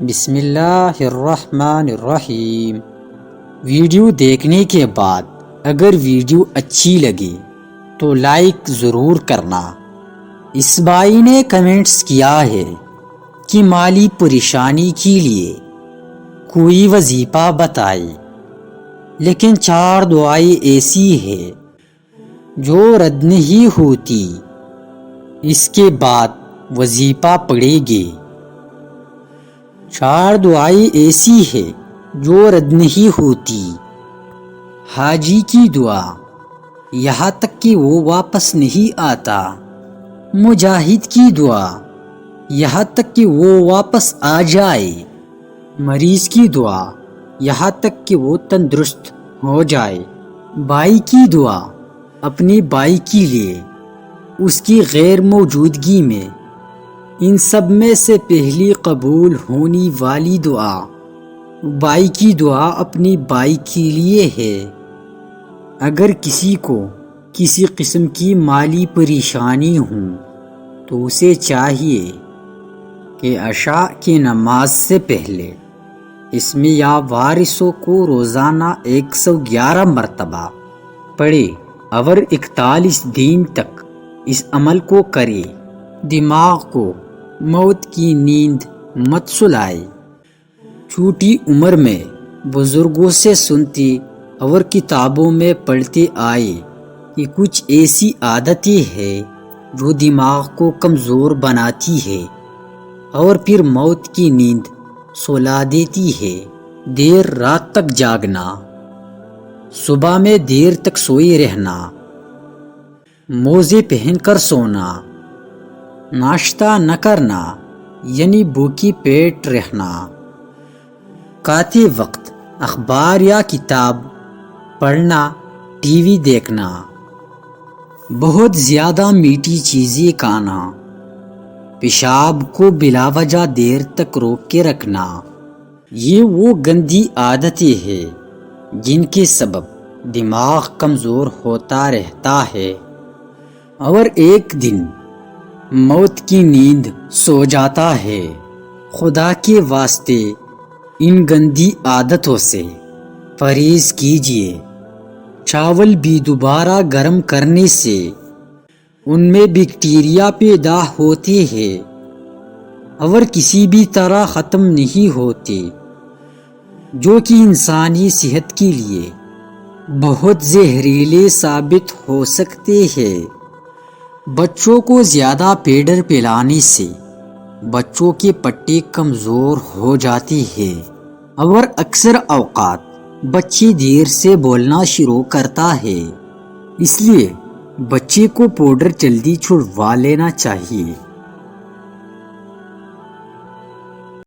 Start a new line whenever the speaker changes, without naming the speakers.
بسم اللہ الرحمن الرحیم۔ ویڈیو دیکھنے کے بعد اگر ویڈیو اچھی لگے تو لائک ضرور کرنا۔ اس بھائی نے کمنٹس کیا ہے کہ مالی پریشانی کے لیے کوئی وظیفہ بتائے، لیکن 4 دعائیں ایسی ہے جو رد نہیں ہوتی، اس کے بعد وظیفہ پڑھے گے۔ 4 دعائیں ایسی ہے جو رد نہیں ہوتی۔ حاجی کی دعا یہاں تک کہ وہ واپس نہیں آتا۔ مجاہد کی دعا یہاں تک کہ وہ واپس آ جائے۔ مریض کی دعا یہاں تک کہ وہ تندرست ہو جائے۔ بھائی کی دعا اپنے بھائی کے لیے اس کی غیر موجودگی میں۔ ان سب میں سے پہلی قبول ہونے والی دعا بھائی کی دعا اپنے بھائی کے لیے ہے۔ اگر کسی کو کسی قسم کی مالی پریشانی ہو تو اسے چاہیے کہ عشاء کی نماز سے پہلے اسم یا وارثوں کو روزانہ 111 مرتبہ پڑھے اور 41 دن تک اس عمل کو کرے۔ دماغ کو موت کی نیند مت سلائے۔ چھوٹی عمر میں بزرگوں سے سنتے اور کتابوں میں پڑھتے آئے کہ کچھ ایسی عادتیں ہیں جو دماغ کو کمزور بناتی ہے اور پھر موت کی نیند سلا دیتی ہے۔ دیر رات تک جاگنا، صبح میں دیر تک سوئے رہنا، موزے پہن کر سونا، ناشتہ نہ کرنا یعنی بھوکی پیٹ رہنا، کھاتے وقت اخبار یا کتاب پڑھنا، ٹی وی دیکھنا، بہت زیادہ میٹھی چیزیں کھانا، پیشاب کو بلا وجہ دیر تک روک کے رکھنا، یہ وہ گندی عادتیں ہیں جن کے سبب دماغ کمزور ہوتا رہتا ہے اور ایک دن موت کی نیند سو جاتا ہے۔ خدا کے واسطے ان گندی عادتوں سے پرہیز کیجیے۔ چاول بھی دوبارہ گرم کرنے سے ان میں بیکٹیریا پیدا ہوتے ہیں اور کسی بھی طرح ختم نہیں ہوتے، جو کہ انسانی صحت کے لیے بہت زہریلے ثابت ہو سکتے ہیں۔ بچوں کو زیادہ پیڈر پلانے سے بچوں کے پٹے کمزور ہو جاتے ہیں اور اکثر اوقات بچے دیر سے بولنا شروع کرتا ہے، اس لیے بچے کو پاؤڈر جلدی چھڑوا لینا چاہیے۔